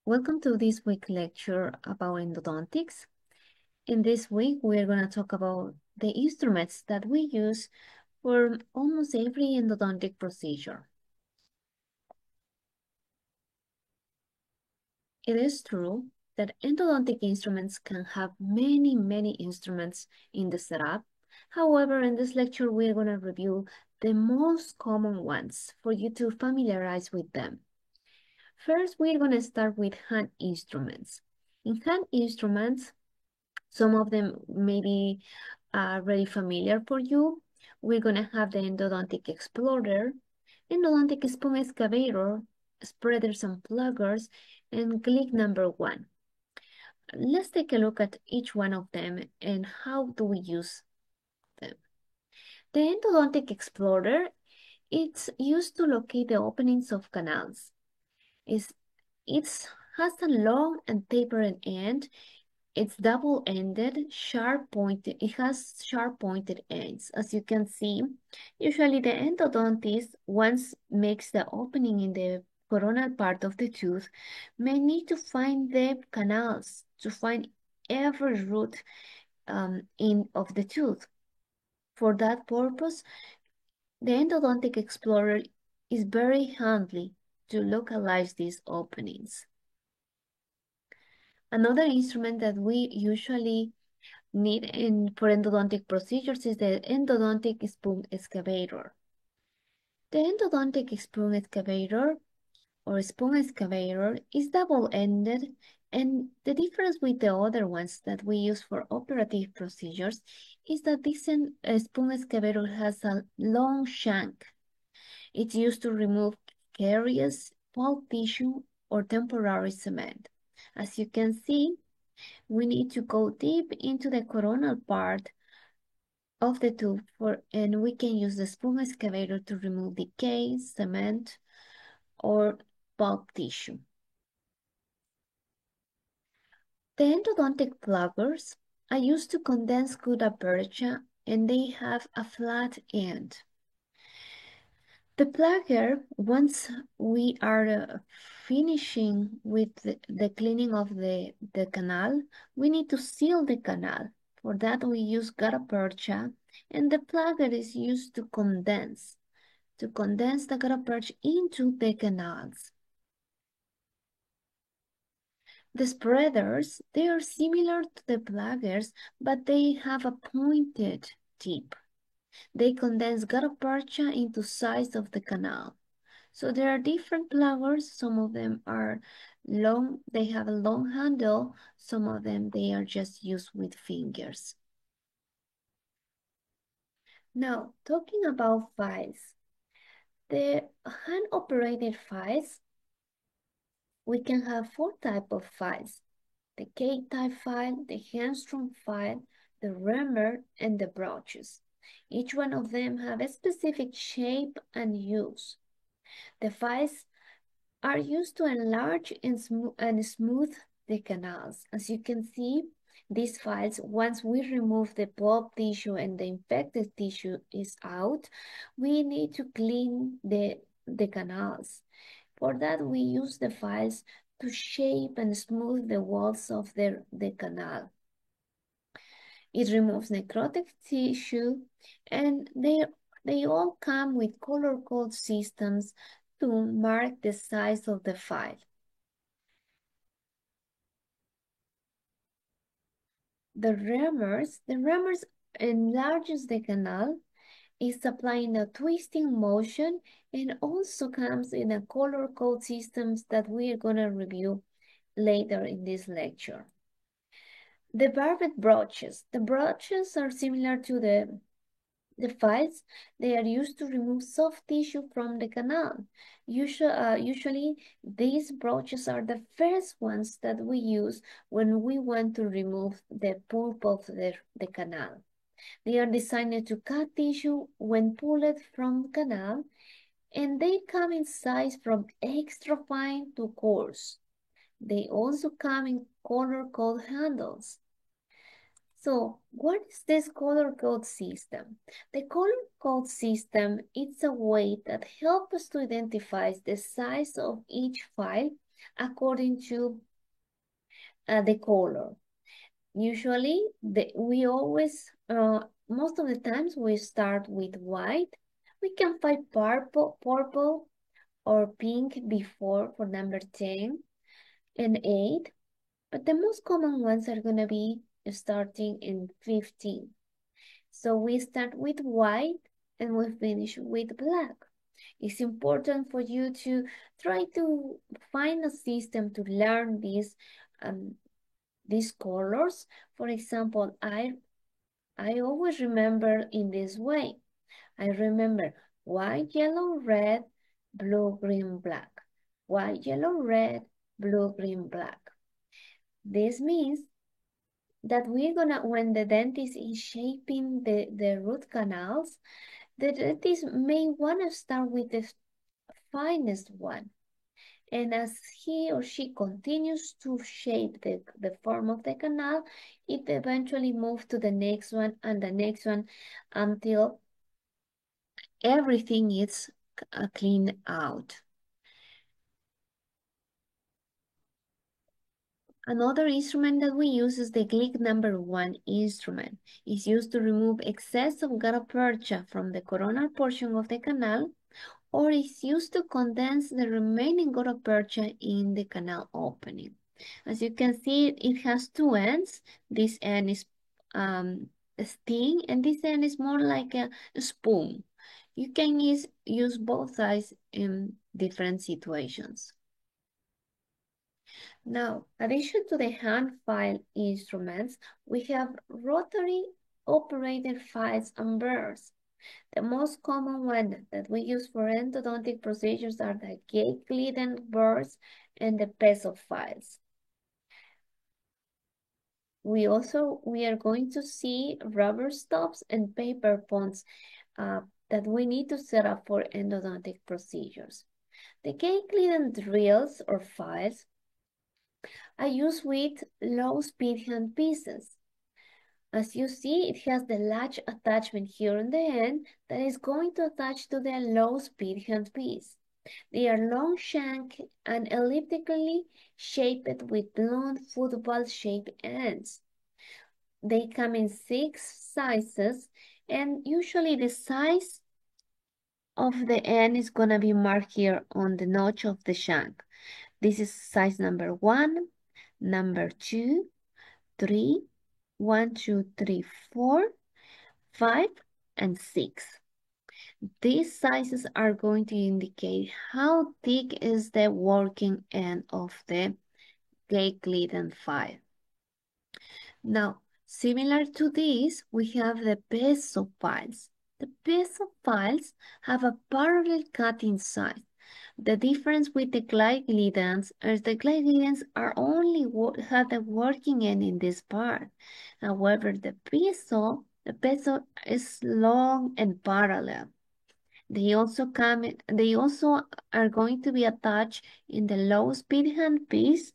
Welcome to this week lecture about endodontics. In this week, we're going to talk about the instruments that we use for almost every endodontic procedure. It is true that endodontic instruments can have many instruments in the setup. However, in this lecture, we're going to review the most common ones for you to familiarize with them. First, we're going to start with hand instruments. In hand instruments, some of them may be already familiar for you. We're going to have the endodontic explorer, endodontic spoon excavator, spreaders and pluggers, and click number 1. Let's take a look at each one of them and how do we use them. The endodontic explorer, it's used to locate the openings of canals. It has a long and tapered end. It's double-ended, sharp-pointed. It has sharp-pointed ends. As you can see, usually the endodontist, once makes the opening in the coronal part of the tooth, may need to find the canals to find every root of the tooth. For that purpose, the endodontic explorer is very handy to localize these openings. Another instrument that we usually need for endodontic procedures is the endodontic spoon excavator. The endodontic spoon excavator or spoon excavator is double-ended, and the difference with the other ones that we use for operative procedures is that this spoon excavator has a long shank. It's used to remove caries, pulp tissue, or temporary cement. As you can see, we need to go deep into the coronal part of the tooth and we can use the spoon excavator to remove decay, cement, or pulp tissue. The endodontic pluggers are used to condense good aperture and they have a flat end. The plugger, once we are finishing with the cleaning of the canal, we need to seal the canal. For that, we use gutta percha, and the plugger is used to condense the gutta percha into the canals. The spreaders, they are similar to the pluggers, but they have a pointed tip. They condense gutta percha into size of the canal. So there are different pluggers. Some of them are long, they have a long handle. Some of them, they are just used with fingers. Now, talking about files. The hand-operated files, we can have 4 types of files. The K-type file, the Handstrom file, the Römer, and the Brooches. Each one of them have a specific shape and use. The files are used to enlarge and smooth the canals. As you can see, these files, once we remove the pulp tissue and the infected tissue is out, we need to clean the canals. For that, we use the files to shape and smooth the walls of the canal. It removes necrotic tissue, and they all come with color code systems to mark the size of the file. The Römers enlarges the canal, is applying a twisting motion, and also comes in a color code systems that we are going to review later in this lecture. The barbed brooches. The brooches are similar to the files. They are used to remove soft tissue from the canal. Usually, these brooches are the first ones that we use when we want to remove the pulp of the canal. They are designed to cut tissue when pulled from canal, and they come in size from extra fine to coarse. They also come in color code handles. So what is this color code system? The color code system is a way that helps us to identify the size of each file according to the color. Usually, we always, most of the times we start with white. We can find purple or pink before for number 10 and 8, but the most common ones are going to be starting in 15. So we start with white and we finish with black. It's important for you to try to find a system to learn these colors. For example, I always remember in this way. I remember white, yellow, red, blue, green, black. White, yellow, red, blue, green, black. This means that we're gonna, when the dentist is shaping the root canals, the dentist may wanna start with the finest one. And as he or she continues to shape the form of the canal, it eventually moves to the next one and the next one until everything is cleaned out. Another instrument that we use is the Glick number 1 instrument. It's used to remove excess of gutta percha from the coronal portion of the canal, or is used to condense the remaining gutta percha in the canal opening. As you can see, it has two ends. This end is a sting, and this end is more like a spoon. You can use both sides in different situations. Now, addition to the hand file instruments, we have rotary operated files and burrs. The most common one that we use for endodontic procedures are the Gate-Glidden burrs and the peso files. We are going to see rubber stops and paper ponds that we need to set up for endodontic procedures. The Gate-Glidden drills or files are used with low-speed hand pieces. As you see, it has the latch attachment here on the end that is going to attach to the low-speed handpiece. They are long shank and elliptically shaped with blunt football-shaped ends. They come in 6 sizes, and usually the size of the end is going to be marked here on the notch of the shank. This is size number 1, number 2, 3, 1, 2, 3, 4, 5, and 6. These sizes are going to indicate how thick is the working end of the Gate-Glidden file. Now, similar to this, we have the peso files. The peso files have a parallel cutting side. The difference with the Gate-Gliddens is the Gate-Gliddens are only have the working end in this part. However, the peso is long and parallel. They also are going to be attached in the low speed handpiece.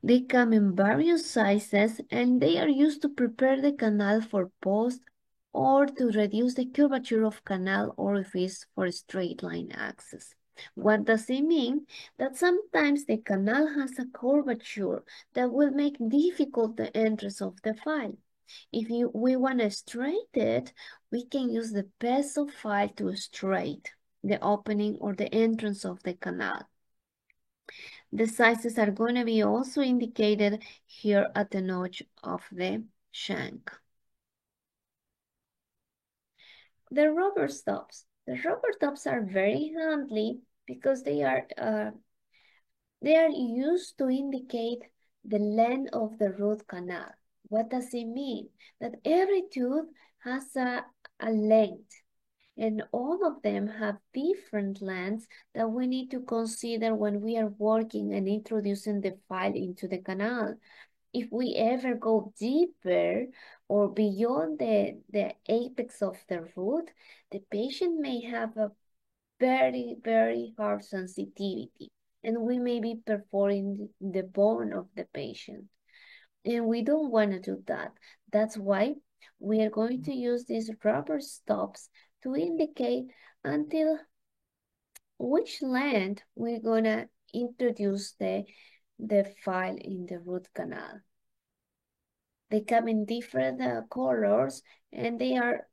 They come in various sizes and they are used to prepare the canal for post or to reduce the curvature of canal orifice for straight line access. What does it mean? That sometimes the canal has a curvature that will make difficult the entrance of the file. If we want to straighten it, we can use the peso file to straighten the opening or the entrance of the canal. The sizes are going to be also indicated here at the notch of the shank. The rubber stops. The rubber stops are very handy because they are used to indicate the length of the root canal. What does it mean? That every tooth has a length, and all of them have different lengths that we need to consider when we are working and introducing the file into the canal. If we ever go deeper or beyond the apex of the root, the patient may have a very, very hard sensitivity, and we may be perforating the bone of the patient. And we don't want to do that. That's why we are going to use these rubber stops to indicate until which length we're gonna introduce the file in the root canal. They come in different colors, and they are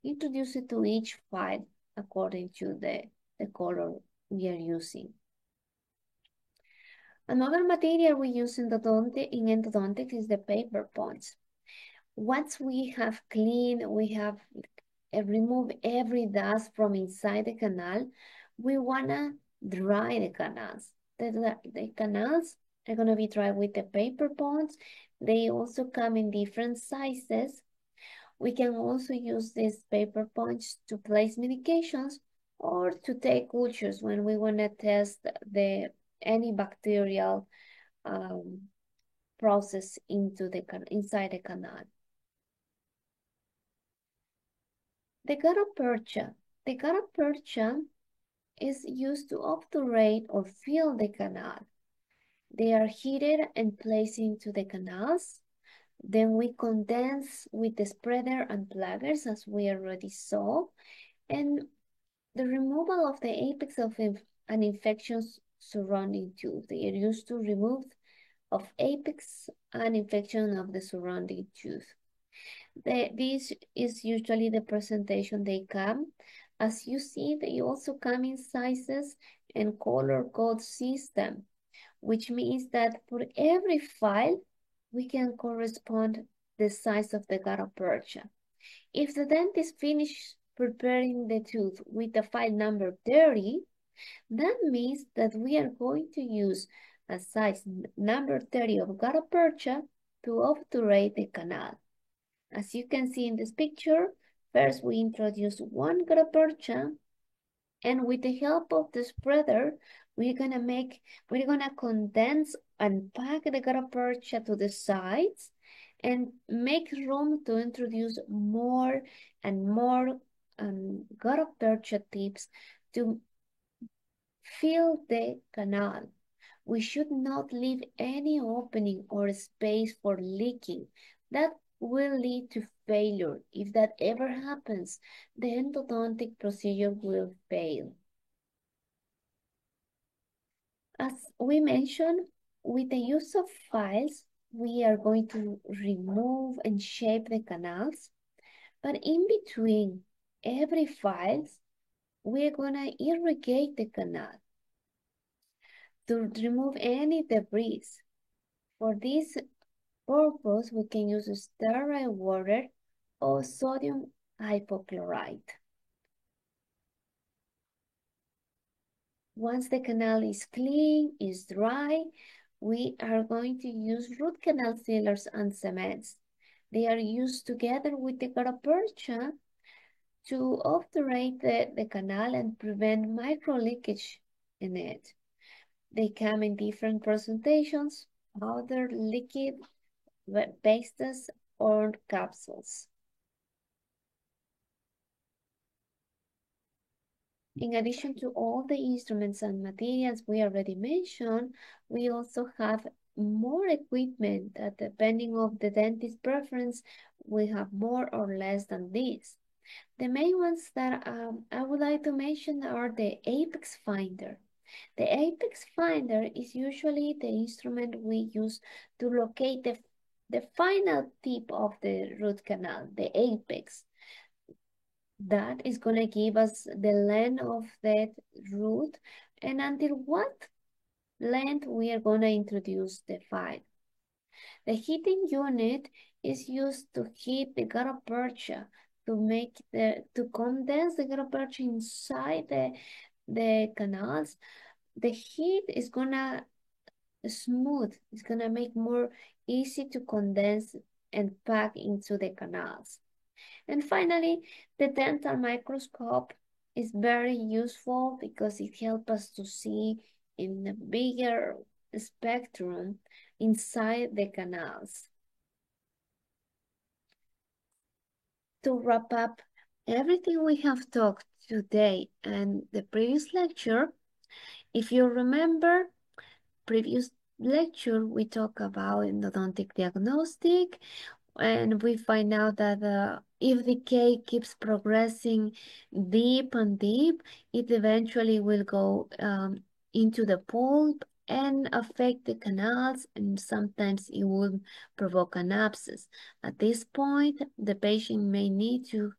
introduced to each file according to the color we are using. Another material we use in endodontics is the paper points. Once we have cleaned, we have removed every dust from inside the canal, we wanna dry the canals. The canals are gonna be dry with the paper points. They also come in different sizes. We can also use these paper points to place medications or to take cultures when we wanna test any bacterial process inside the canal. The gutta percha. The gutta percha is used to obturate or fill the canal. They are heated and placed into the canals. Then we condense with the spreader and pluggers, as we already saw. And the removal of the apex of an infection surrounding tooth. They are used to remove of apex and infection of the surrounding tooth. This is usually the presentation they come. As you see, they also come in sizes and color code system, which means that for every file, we can correspond the size of the gutta percha. If the dentist finishes preparing the tooth with the file number 30, that means that we are going to use a size number 30 of gutta percha to obturate the canal. As you can see in this picture, first we introduce one gutta percha, and with the help of the spreader, we're gonna condense and pack the gutta percha to the sides and make room to introduce more and more gutta percha tips to fill the canal. We should not leave any opening or space for leaking. That will lead to failure. If that ever happens, the endodontic procedure will fail. As we mentioned, with the use of files, we are going to remove and shape the canals. But in between every files, we're gonna irrigate the canal to remove any debris. For this purpose, we can use sterile water or sodium hypochlorite. Once the canal is clean, is dry, we are going to use root canal sealers and cements. They are used together with the gutta percha to obturate the canal and prevent micro leakage in it. They come in different presentations, powder, liquid, pastes, or capsules. In addition to all the instruments and materials we already mentioned, we also have more equipment that, depending on the dentist's preference, we have more or less than this. The main ones that I would like to mention are the apex finder. The apex finder is usually the instrument we use to locate the final tip of the root canal, the apex. That is going to give us the length of that root and until what length we are going to introduce the file. The heating unit is used to heat the gutta percha to condense the gutta percha inside the canals. The heat is gonna smooth, it's gonna make more easy to condense and pack into the canals. And finally, the dental microscope is very useful because it helps us to see in a bigger spectrum inside the canals. To wrap up everything we have talked today and the previous lecture, if you remember previous lecture, we talked about endodontic diagnostic. and we find out that if decay keeps progressing deep and deep, it eventually will go into the pulp and affect the canals, and sometimes it will provoke an abscess. At this point, the patient may need to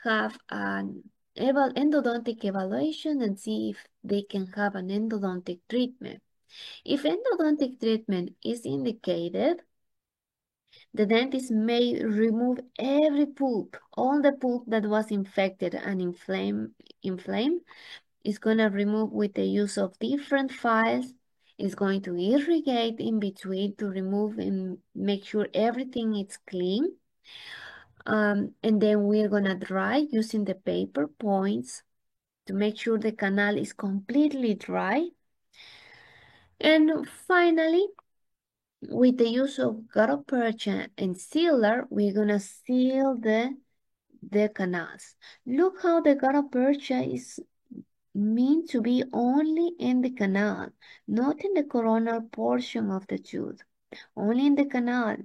have an endodontic evaluation and see if they can have an endodontic treatment. If endodontic treatment is indicated, the dentist may remove every pulp, all the pulp that was infected and inflamed is going to remove with the use of different files. It's going to irrigate in between to remove and make sure everything is clean. And then we're going to dry using the paper points to make sure the canal is completely dry. And finally, with the use of gutta-percha and sealer, we're gonna seal the canals. Look how the gutta-percha is meant to be only in the canal, not in the coronal portion of the tooth, only in the canal,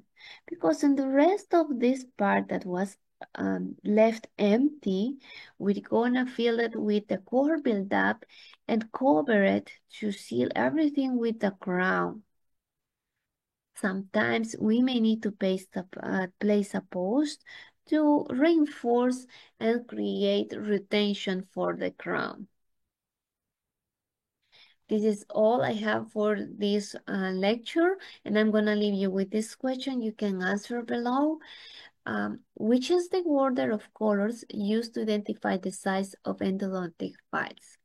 because in the rest of this part that was left empty, we're gonna fill it with the core buildup and cover it to seal everything with the crown. Sometimes we may need to place a post to reinforce and create retention for the crown. This is all I have for this lecture, and I'm going to leave you with this question. You can answer below. Which is the order of colors used to identify the size of endodontic files?